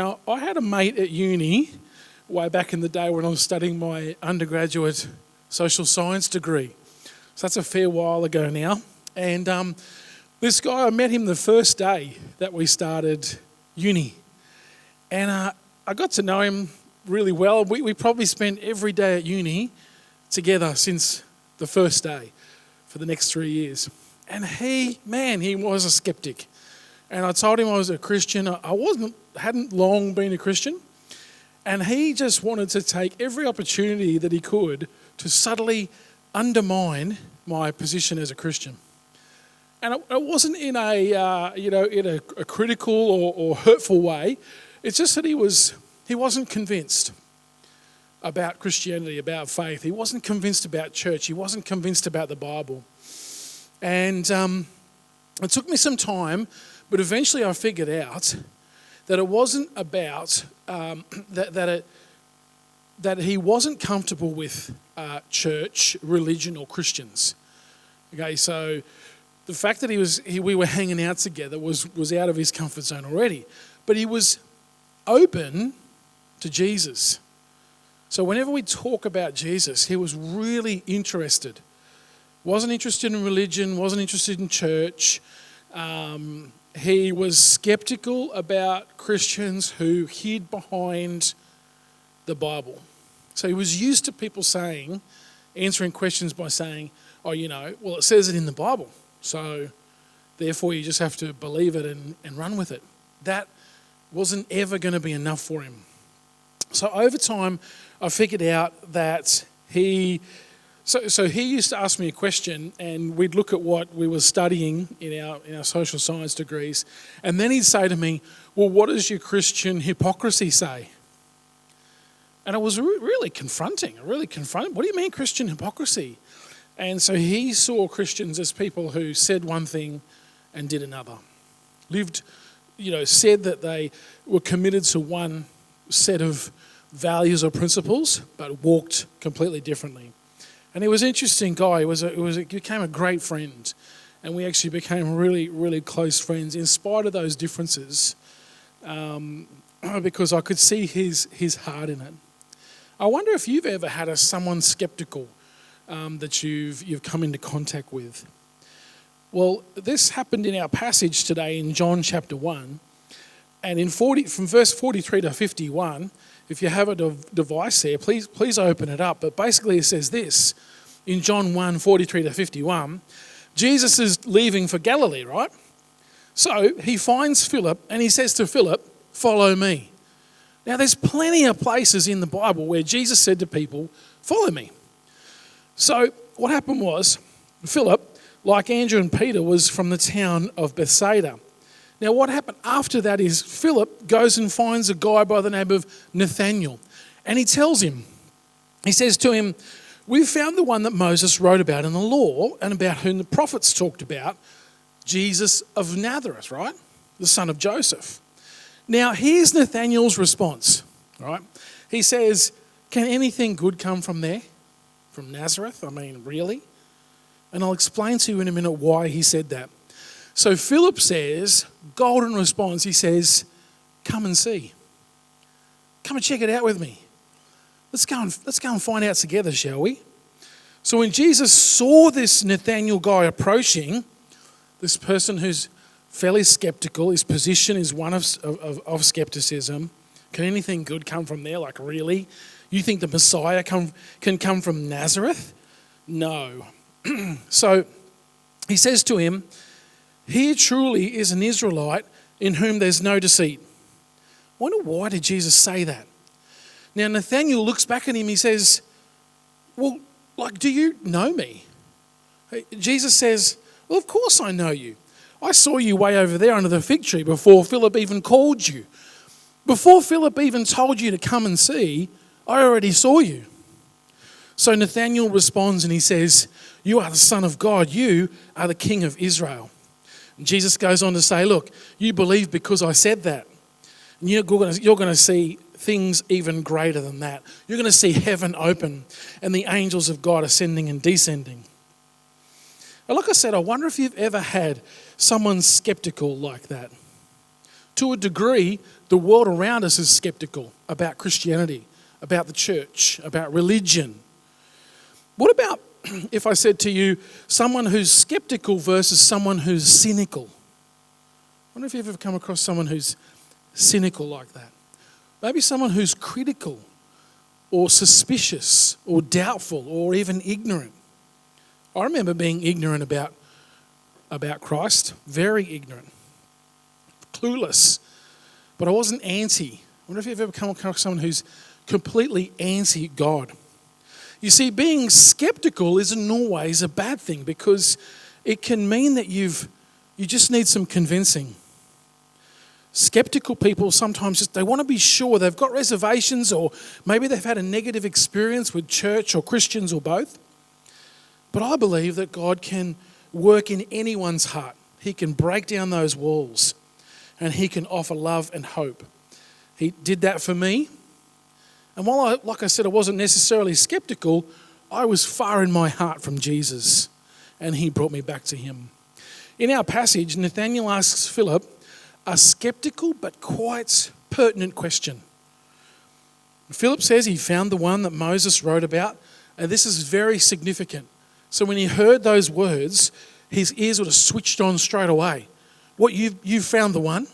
Now, I had a mate at uni way back in the day when I was studying my undergraduate social science degree. So that's a fair while ago now. And this guy, I met him the first day that we started uni. And I got to know him really well. We probably spent every day at uni together since the first day for the next 3 years. And he was a skeptic. And I told him I was a Christian. Hadn't long been a Christian. And he just wanted to take every opportunity that he could to subtly undermine my position as a Christian. And it wasn't in a critical or hurtful way. It's just that he wasn't convinced about Christianity, about faith. He wasn't convinced about church. He wasn't convinced about the Bible. And it took me some time, but eventually I figured out that it wasn't about that he wasn't comfortable with church, religion, or Christians. Okay, so the fact that we were hanging out together was out of his comfort zone already, but he was open to Jesus. So whenever we talk about Jesus, he was really interested. Wasn't interested in religion, wasn't interested in church. He was skeptical about Christians who hid behind the Bible. So he was used to people answering questions by saying, it says it in the Bible. So therefore you just have to believe it and run with it. That wasn't ever going to be enough for him. So over time, I figured out that he used to ask me a question, and we'd look at what we were studying in our social science degrees, and then he'd say to me, well, what does your Christian hypocrisy say? And it was really confronting. What do you mean Christian hypocrisy? And so he saw Christians as people who said one thing and did another. Said that they were committed to one set of values or principles, but walked completely differently. And he was an interesting guy. He became a great friend. And we actually became really, really close friends in spite of those differences, because I could see his heart in it. I wonder if you've ever had someone skeptical that you've come into contact with. Well, this happened in our passage today in John chapter 1. And from verse 43 to 51, if you have a device there, please open it up. But basically it says this, in John 1, 43 to 51, Jesus is leaving for Galilee, right? So he finds Philip and he says to Philip, follow me. Now there's plenty of places in the Bible where Jesus said to people, follow me. So what happened was, Philip, like Andrew and Peter, was from the town of Bethsaida. Now what happened after that is Philip goes and finds a guy by the name of Nathanael. And he says to him, we've found the one that Moses wrote about in the law and about whom the prophets talked about, Jesus of Nazareth, right? The son of Joseph. Now here's Nathanael's response, right? He says, can anything good come from there? From Nazareth? I mean, really? And I'll explain to you in a minute why he said that. So Philip says, golden response, he says, come and see. Come and check it out with me. Let's go and find out together, shall we? So when Jesus saw this Nathanael guy approaching, this person who's fairly skeptical, his position is one of skepticism. Can anything good come from there? Like, really? You think the Messiah can come from Nazareth? No. So he says to him, here truly is an Israelite in whom there's no deceit. I wonder why did Jesus say that? Now Nathanael looks back at him, he says, well, do you know me? Jesus says, well, of course I know you. I saw you way over there under the fig tree before Philip even called you. Before Philip even told you to come and see, I already saw you. So Nathanael responds and he says, you are the Son of God. You are the King of Israel. And Jesus goes on to say, look, you believe because I said that. And you're going to see things even greater than that. You're going to see heaven open and the angels of God ascending and descending. And like I said, I wonder if you've ever had someone skeptical like that. To a degree, the world around us is skeptical about Christianity, about the church, about religion. What about if I said to you, someone who's skeptical versus someone who's cynical? I wonder if you've ever come across someone who's cynical like that. Maybe someone who's critical or suspicious or doubtful or even ignorant. I remember being ignorant about Christ, very ignorant, clueless, but I wasn't anti. I wonder if you've ever come across someone who's completely anti-God. You see, being skeptical isn't always a bad thing because it can mean that you just need some convincing. Skeptical people sometimes they want to be sure. They've got reservations, or maybe they've had a negative experience with church or Christians or both. But I believe that God can work in anyone's heart. He can break down those walls and he can offer love and hope. He did that for me. And while like I said, I wasn't necessarily skeptical, I was far in my heart from Jesus, and he brought me back to him. In our passage, Nathanael asks Philip a skeptical but quite pertinent question. Philip says he found the one that Moses wrote about, and this is very significant. So when he heard those words, his ears would have switched on straight away. What, you found the one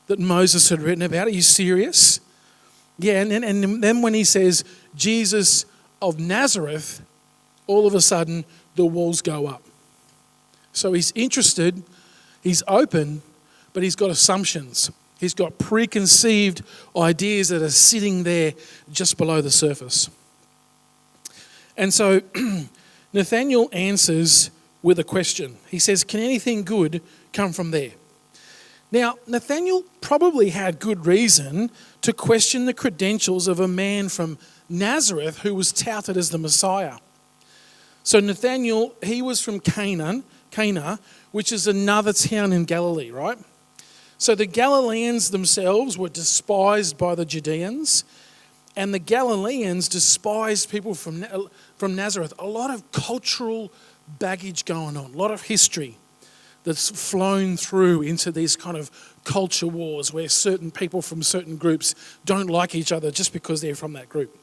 that Moses had written about? Are you serious? Yeah, and then when he says Jesus of Nazareth, all of a sudden the walls go up. So he's interested, he's open, but he's got assumptions. He's got preconceived ideas that are sitting there just below the surface. And so Nathanael answers with a question. He says, can anything good come from there? Now, Nathanael probably had good reason to question the credentials of a man from Nazareth who was touted as the Messiah. So Nathanael, he was from Cana, which is another town in Galilee, right? So the Galileans themselves were despised by the Judeans, and the Galileans despised people from Nazareth. A lot of cultural baggage going on, a lot of history that's flown through into these kind of culture wars where certain people from certain groups don't like each other just because they're from that group.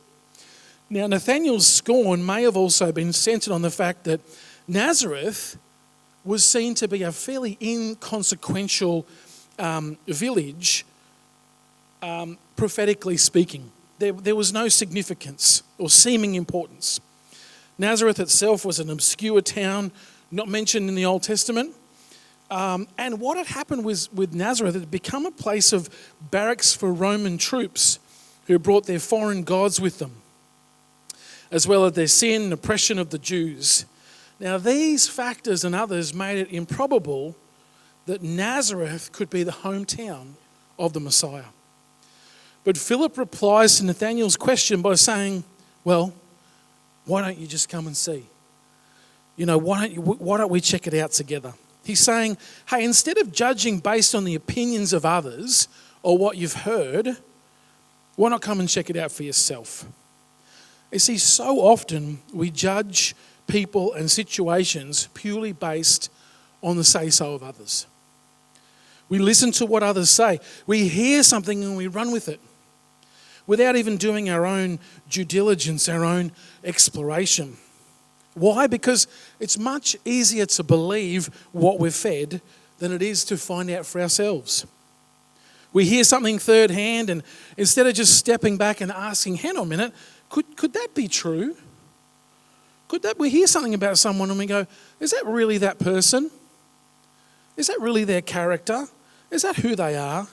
Now, Nathanael's scorn may have also been centered on the fact that Nazareth was seen to be a fairly inconsequential village, prophetically speaking. There was no significance or seeming importance. Nazareth itself was an obscure town, not mentioned in the Old Testament. And what had happened with Nazareth, it had become a place of barracks for Roman troops who brought their foreign gods with them, as well as their sin and oppression of the Jews. Now, these factors and others made it improbable that Nazareth could be the hometown of the Messiah. But Philip replies to Nathanael's question by saying, well, why don't you just come and see? Why don't we check it out together? He's saying, hey, instead of judging based on the opinions of others or what you've heard, why not come and check it out for yourself? You see, so often we judge people and situations purely based on the say-so of others. We listen to what others say. We hear something and we run with it without even doing our own due diligence, our own exploration. Why? Because it's much easier to believe what we're fed than it is to find out for ourselves. We hear something third hand, and instead of just stepping back and asking, hang on a minute, could that be true? We hear something about someone and we go, is that really that person? Is that really their character? Is that who they are?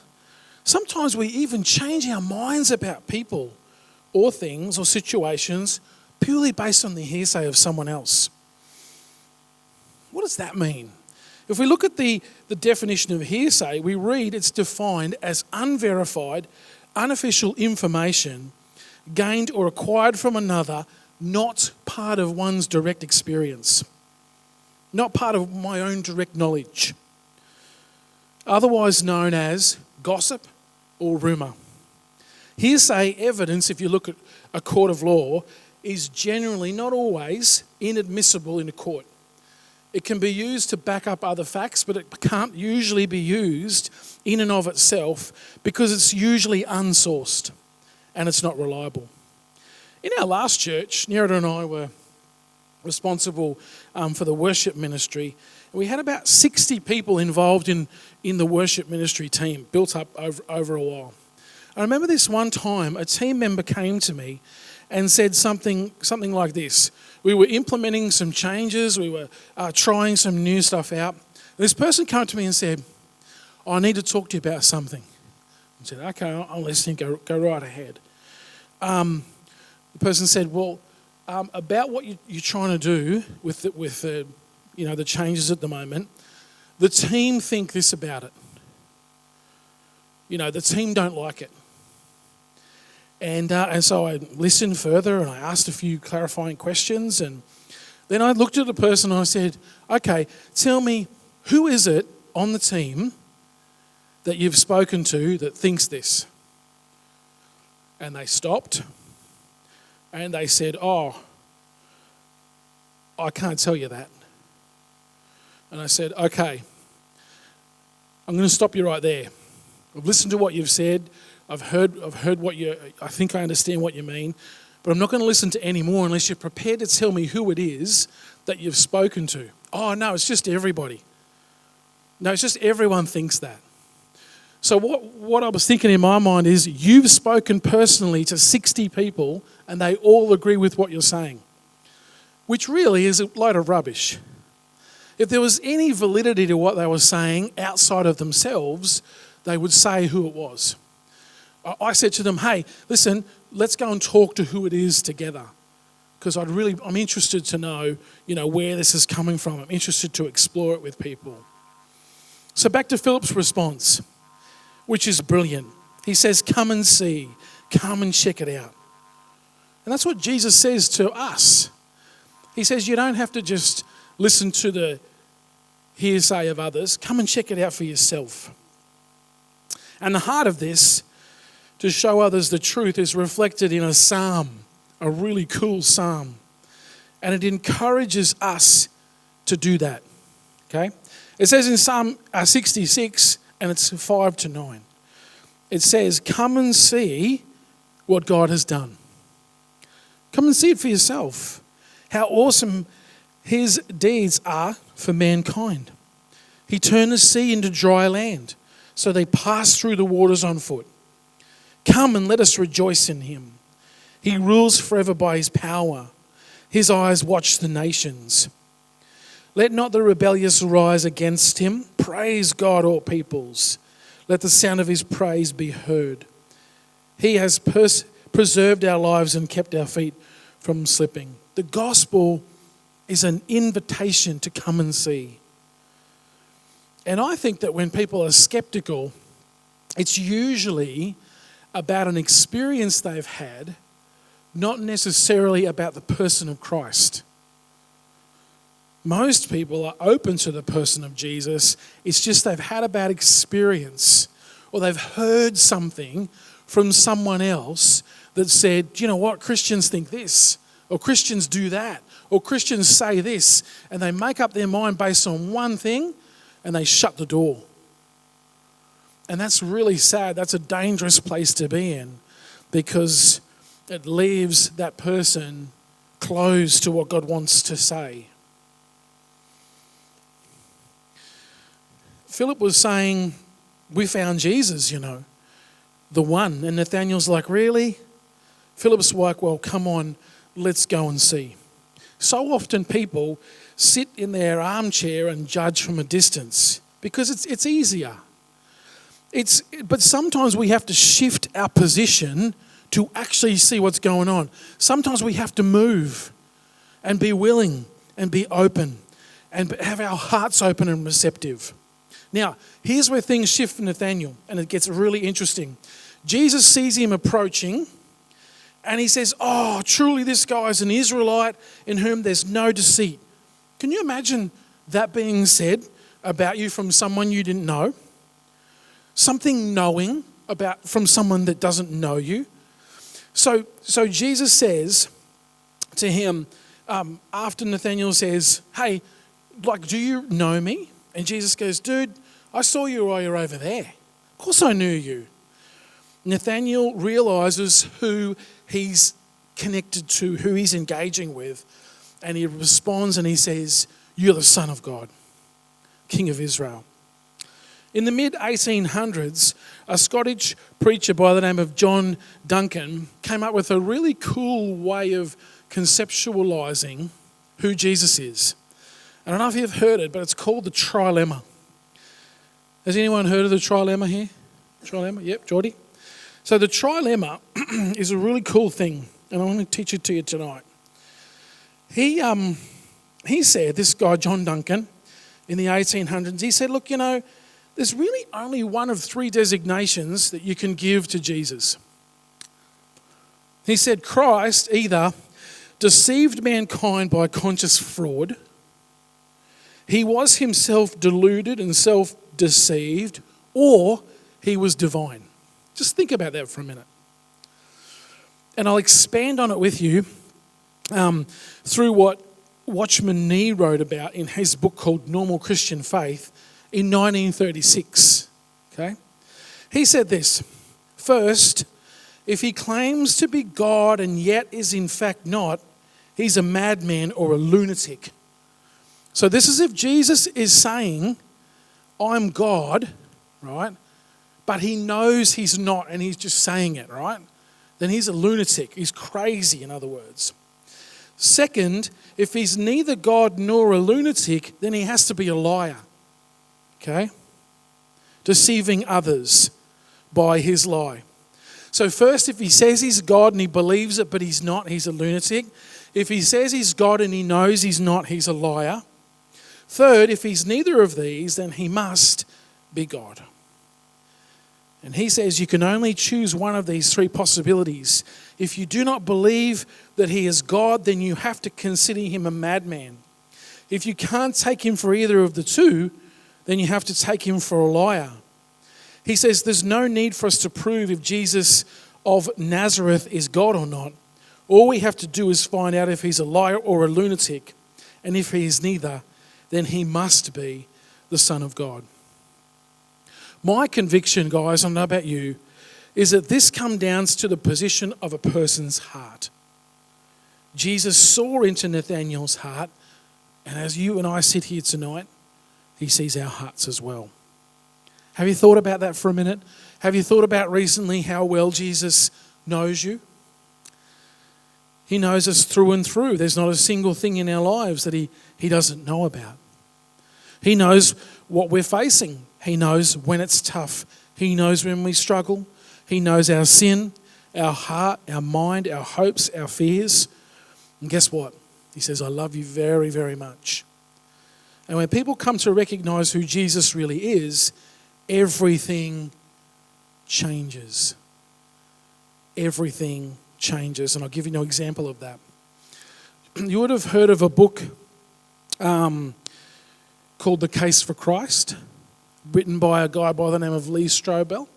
Sometimes we even change our minds about people or things or situations purely based on the hearsay of someone else. What does that mean? If we look at the definition of hearsay, we read it's defined as unverified, unofficial information gained or acquired from another, not part of one's direct experience, not part of my own direct knowledge, otherwise known as gossip or rumour. Hearsay evidence, if you look at a court of law, is generally, not always, inadmissible in a court. It can be used to back up other facts, but it can't usually be used in and of itself because it's usually unsourced and it's not reliable. In our last church, Nerida and I were responsible for the worship ministry. We had about 60 people involved in the worship ministry team, built up over a while. I remember this one time, a team member came to me and said something like this. We were implementing some changes, we were trying some new stuff out. This person came to me and said, I need to talk to you about something. I said, okay, I'm listening, go right ahead. The person said, well, about what you're trying to do with the changes at the moment, the team think this about it. The team don't like it. And so I listened further and I asked a few clarifying questions, and then I looked at the person and I said, okay, tell me, who is it on the team that you've spoken to that thinks this? And they stopped and they said, oh, I can't tell you that. And I said, okay, I'm going to stop you right there. I've listened to what you've said. I've heard I think I understand what you mean, but I'm not going to listen to any more unless you're prepared to tell me who it is that you've spoken to. Oh, no, it's just everybody. No, it's just everyone thinks that. So what I was thinking in my mind is, you've spoken personally to 60 people and they all agree with what you're saying, which really is a load of rubbish. If there was any validity to what they were saying outside of themselves, they would say who it was. I said to them, hey, listen, let's go and talk to who it is together, because I'm interested to know, where this is coming from. I'm interested to explore it with people. So back to Philip's response, which is brilliant. He says, come and see, come and check it out. And that's what Jesus says to us. He says, you don't have to just listen to the hearsay of others. Come and check it out for yourself. And the heart of this, to show others the truth, is reflected in a psalm, a really cool psalm. And it encourages us to do that. Okay? It says in Psalm 66, and it's 5-9. It says, come and see what God has done. Come and see it for yourself. How awesome his deeds are for mankind. He turned the sea into dry land, so they passed through the waters on foot. Come and let us rejoice in him. He rules forever by his power. His eyes watch the nations. Let not the rebellious rise against him. Praise God, all peoples. Let the sound of his praise be heard. He has preserved our lives and kept our feet from slipping. The gospel is an invitation to come and see. And I think that when people are skeptical, it's usually about an experience they've had, not necessarily about the person of Christ. Most people are open to the person of Jesus. It's just they've had a bad experience, or they've heard something from someone else that said, you know what, Christians think this, or Christians do that, or Christians say this, and they make up their mind based on one thing and they shut the door. And that's really sad. That's a dangerous place to be in, because it leaves that person closed to what God wants to say. Philip was saying, we found Jesus, the one. And Nathanael's like, really? Philip's like, well, come on, let's go and see. So often people sit in their armchair and judge from a distance because it's easier. But sometimes we have to shift our position to actually see what's going on. Sometimes we have to move and be willing and be open and have our hearts open and receptive. Now, here's where things shift for Nathanael, and it gets really interesting. Jesus sees him approaching, and he says, oh, truly this guy is an Israelite in whom there's no deceit. Can you imagine that being said about you from someone you didn't know? Something knowing from someone that doesn't know you. So Jesus says to him, after Nathanael says, hey, like, do you know me? And Jesus goes, dude, I saw you while you're over there. Of course I knew you. Nathanael realizes who he's connected to, who he's engaging with, and he responds and he says, you're the Son of God, King of Israel. In the mid-1800s, a Scottish preacher by the name of John Duncan came up with a really cool way of conceptualizing who Jesus is. I don't know if you've heard it, but it's called the trilemma. Has anyone heard of the trilemma here? Trilemma? Yep, Geordie. So the trilemma is a really cool thing, and I want to teach it to you tonight. He said, this guy John Duncan, in the 1800s, he said, look, there's really only one of three designations that you can give to Jesus. He said Christ either deceived mankind by conscious fraud, he was himself deluded and self-deceived, or he was divine. Just think about that for a minute. And I'll expand on it with you through what Watchman Nee wrote about in his book called Normal Christian Faith in 1936. Okay? He said this: first, if he claims to be God and yet is in fact not, he's a madman or a lunatic. So this is if Jesus is saying, I'm God, right? But he knows he's not and he's just saying it, right? Then he's a lunatic. He's crazy, in other words. Second, if he's neither God nor a lunatic, then he has to be a liar. Okay? Deceiving others by his lie. So first, if he says he's God and he believes it but he's not, he's a lunatic. If he says he's God and he knows he's not, he's a liar. Third, if he's neither of these, then he must be God. And he says you can only choose one of these three possibilities. If you do not believe that he is God, then you have to consider him a madman. If you can't take him for either of the two, then you have to take him for a liar. He says there's no need for us to prove if Jesus of Nazareth is God or not. All we have to do is find out if he's a liar or a lunatic. And if he is neither, then he must be the Son of God. My conviction, guys, I don't know about you, is that this comes down to the position of a person's heart. Jesus saw into Nathanael's heart, and as you and I sit here tonight, he sees our hearts as well. Have you thought about that for a minute? Have you thought about recently how well Jesus knows you? He knows us through and through. There's not a single thing in our lives that he doesn't know about. He knows what we're facing. He knows when it's tough. He knows when we struggle. He knows our sin, our heart, our mind, our hopes, our fears. And guess what? He says, I love you very, very much. And when people come to recognize who Jesus really is, everything changes. Everything changes. And I'll give you an example of that. You would have heard of a book called The Case for Christ, written by a guy by the name of Lee Strobel.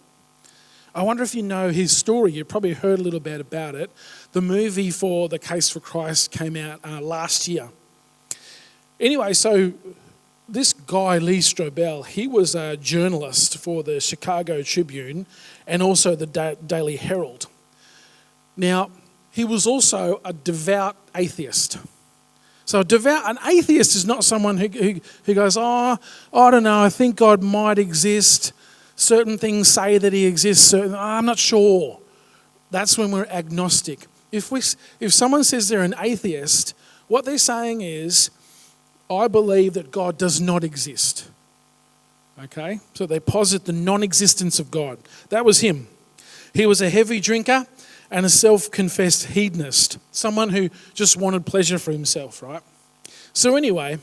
I wonder if you know his story. You've probably heard a little bit about it. The movie for The Case for Christ came out last year. Anyway, so this guy, Lee Strobel, he was a journalist for the Chicago Tribune and also the Daily Herald. Now, he was also a devout atheist. So an atheist is not someone who goes, I don't know, I think God might exist. Certain things say that he exists, I'm not sure. That's when we're agnostic. If someone says they're an atheist, what they're saying is, I believe that God does not exist. Okay? So they posit the non-existence of God. That was him. He was a heavy drinker and a self-confessed hedonist, someone who just wanted pleasure for himself, right? So anyway,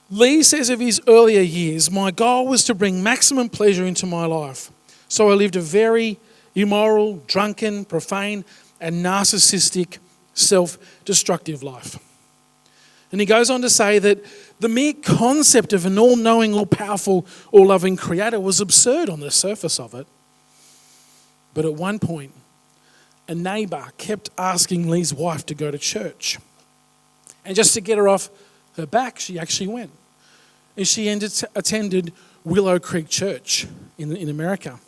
Lee says of his earlier years, my goal was to bring maximum pleasure into my life. So I lived a very immoral, drunken, profane, and narcissistic, self-destructive life. And he goes on to say that the mere concept of an all-knowing, all-powerful, all-loving creator was absurd on the surface of it. But at one point, a neighbour kept asking Lee's wife to go to church. And just to get her off her back, she actually went. And she attended Willow Creek Church in America.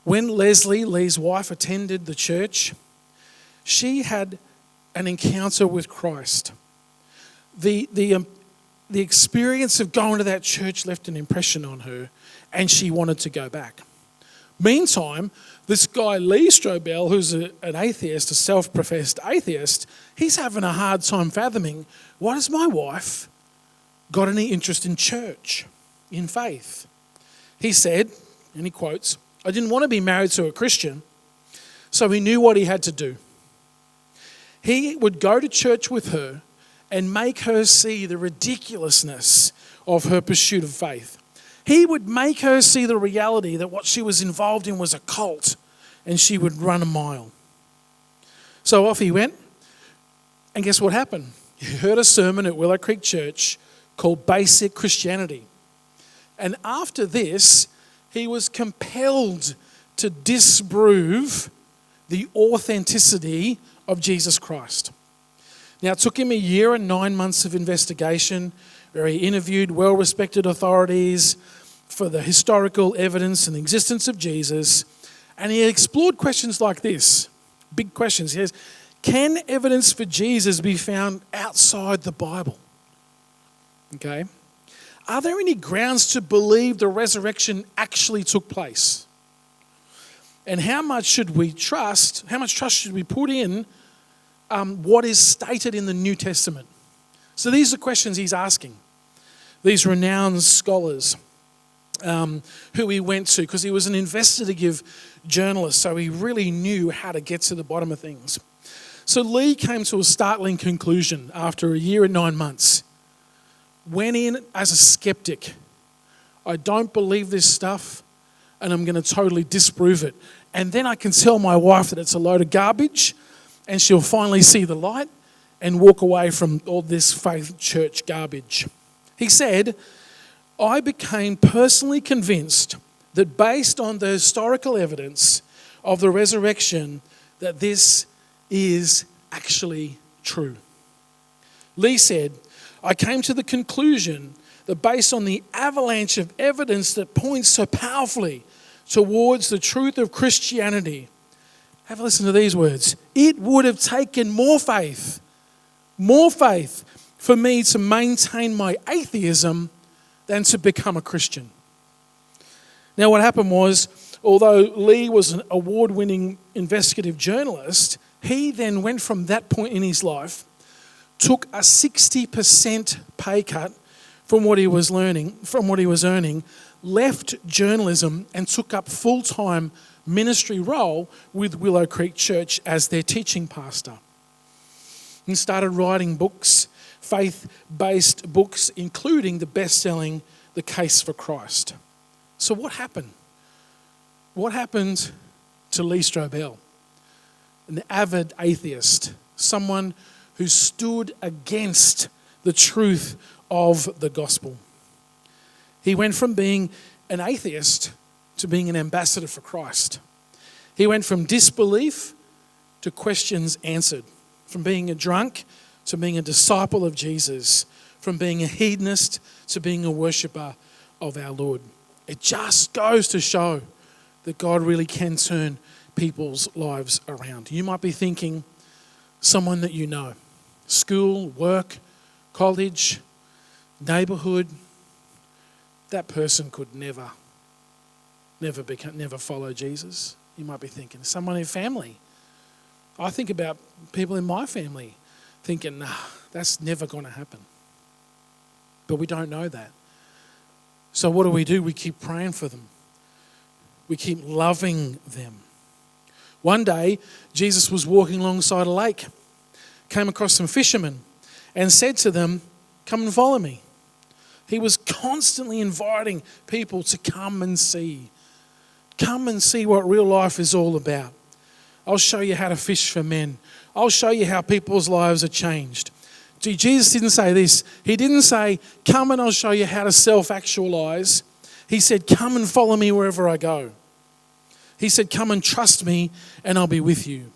When Leslie, Lee's wife, attended the church, she had an encounter with Christ. The experience of going to that church left an impression on her, and she wanted to go back. Meantime, this guy Lee Strobel, who's an atheist, a self-professed atheist, he's having a hard time fathoming, why has my wife got any interest in church, in faith? He said, and he quotes, "I didn't want to be married to a Christian, so he knew what he had to do. He would go to church with her and make her see the ridiculousness of her pursuit of faith. He would make her see the reality that what she was involved in was a cult, and she would run a mile." So off he went, and guess what happened? He heard a sermon at Willow Creek Church called Basic Christianity. And after this, he was compelled to disprove the authenticity of Jesus Christ. Now, it took him 1 year and 9 months of investigation, where he interviewed well-respected authorities for the historical evidence and the existence of Jesus, and he explored questions like this, big questions. He says, can evidence for Jesus be found outside the Bible? Okay. Are there any grounds to believe the resurrection actually took place? And how much trust should we put in what is stated in the New Testament? So these are questions he's asking. These renowned scholars who he went to, because he was an investigative journalist, so he really knew how to get to the bottom of things. So Lee came to a startling conclusion after 1 year and 9 months. Went in as a skeptic. I don't believe this stuff, and I'm going to totally disprove it. And then I can tell my wife that it's a load of garbage, and she'll finally see the light and walk away from all this faith church garbage. He said, I became personally convinced that based on the historical evidence of the resurrection, that this is actually true. Lee said, I came to the conclusion that based on the avalanche of evidence that points so powerfully towards the truth of Christianity, have a listen to these words, it would have taken more faith for me to maintain my atheism than to become a Christian. Now what happened was, although Lee was an award-winning investigative journalist, he then went from that point in his life, took a 60% pay cut from what he was earning, left journalism and took up full-time ministry role with Willow Creek Church as their teaching pastor. And started writing books, faith-based books, including the best-selling The Case for Christ. So what happened? What happened to Lee Strobel, an avid atheist, someone who stood against the truth of the gospel? He went from being an atheist to being an ambassador for Christ. He went from disbelief to questions answered, from being a drunk to being a disciple of Jesus, from being a hedonist to being a worshipper of our Lord. It just goes to show that God really can turn people's lives around. You might be thinking, someone that you know, school, work, college, neighborhood, that person could never follow Jesus. You might be thinking, someone in family. I think about people in my family thinking, nah, that's never going to happen. But we don't know that. So what do? We keep praying for them. We keep loving them. One day, Jesus was walking alongside a lake, came across some fishermen and said to them, come and follow me. He was constantly inviting people to come and see. Come and see what real life is all about. I'll show you how to fish for men. I'll show you how people's lives are changed. See, Jesus didn't say this. He didn't say, come and I'll show you how to self-actualize. He said, come and follow me wherever I go. He said, come and trust me and I'll be with you.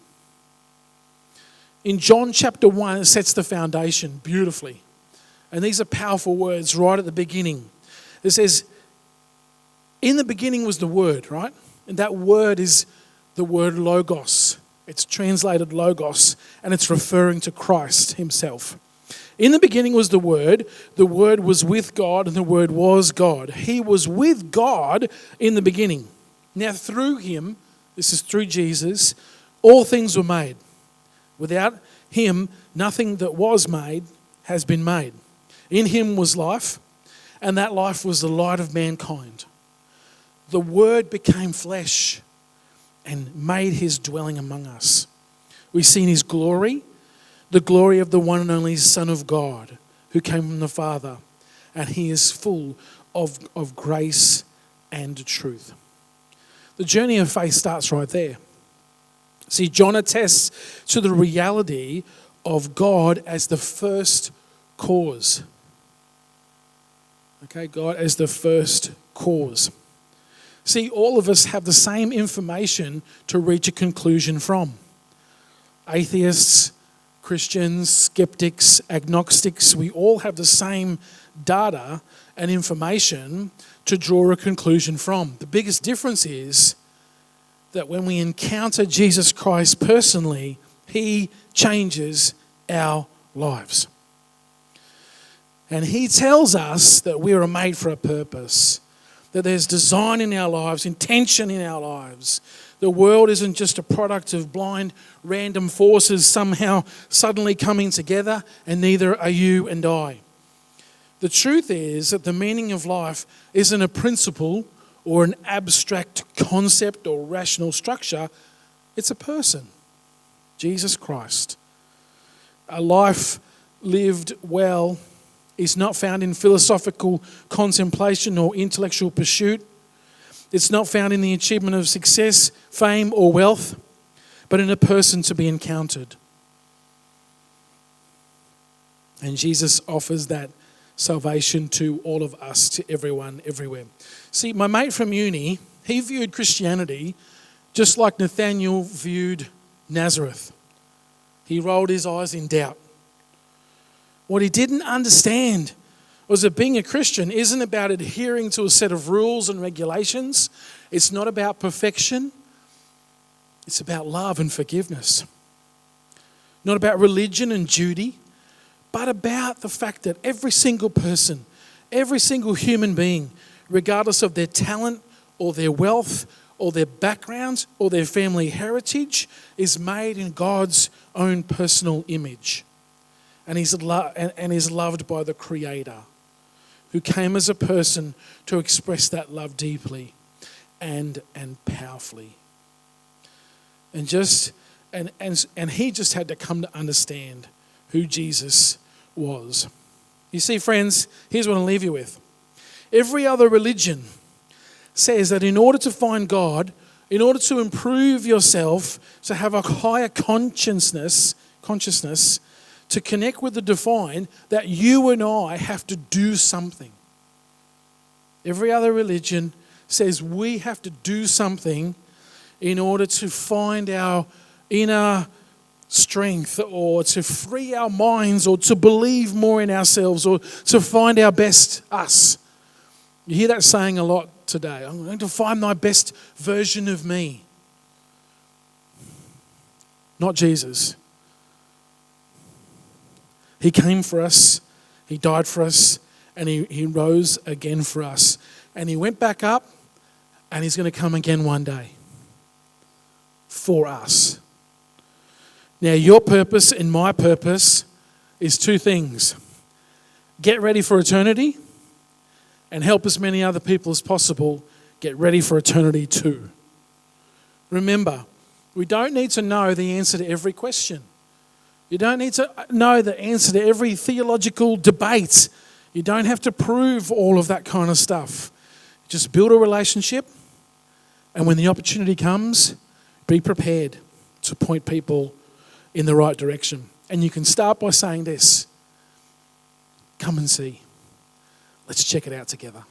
In John chapter 1, it sets the foundation beautifully. And these are powerful words right at the beginning. It says, in the beginning was the Word, right? And that word is the word logos. It's translated logos, and it's referring to Christ himself. In the beginning was the Word was with God, and the Word was God. He was with God in the beginning. Now through him, this is through Jesus, all things were made. Without him, nothing that was made has been made. In him was life, and that life was the light of mankind. The Word became flesh and made his dwelling among us. We've seen his glory, the glory of the one and only Son of God, who came from the Father, and he is full of grace and truth. The journey of faith starts right there. See, John attests to the reality of God as the first cause. Okay, God as the first cause. See, all of us have the same information to reach a conclusion from. Atheists, Christians, skeptics, agnostics, we all have the same data and information to draw a conclusion from. The biggest difference is that when we encounter Jesus Christ personally, he changes our lives. And he tells us that we are made for a purpose, that there's design in our lives, intention in our lives. The world isn't just a product of blind, random forces somehow suddenly coming together, and neither are you and I. The truth is that the meaning of life isn't a principle or an abstract concept or rational structure. It's a person, Jesus Christ. A life lived well is not found in philosophical contemplation or intellectual pursuit. It's not found in the achievement of success, fame, or wealth, but in a person to be encountered. And Jesus offers that salvation to all of us, to everyone, everywhere. See, my mate from uni, he viewed Christianity just like Nathaniel viewed Nazareth. He rolled his eyes in doubt. What he didn't understand was that being a Christian isn't about adhering to a set of rules and regulations. It's not about perfection. It's about love and forgiveness. Not about religion and duty, but about the fact that every single person, every single human being, regardless of their talent or their wealth or their background or their family heritage, is made in God's own personal image. And is loved by the Creator, who came as a person to express that love deeply and powerfully. And he just had to come to understand who Jesus was. You see, friends, here's what I'll leave you with. Every other religion says that in order to find God, in order to improve yourself, to have a higher consciousness, to connect with the divine, that you and I have to do something. Every other religion says we have to do something in order to find our inner strength, or to free our minds, or to believe more in ourselves, or to find our best us. You hear that saying a lot today. I'm going to find my best version of me. Not Jesus. He came for us, he died for us, and he rose again for us. And he went back up, and he's going to come again one day for us. Now, your purpose and my purpose is two things. Get ready for eternity, and help as many other people as possible get ready for eternity too. Remember, we don't need to know the answer to every question. You don't need to know the answer to every theological debate. You don't have to prove all of that kind of stuff. Just build a relationship, and when the opportunity comes, be prepared to point people in the right direction. And you can start by saying this: come and see. Let's check it out together.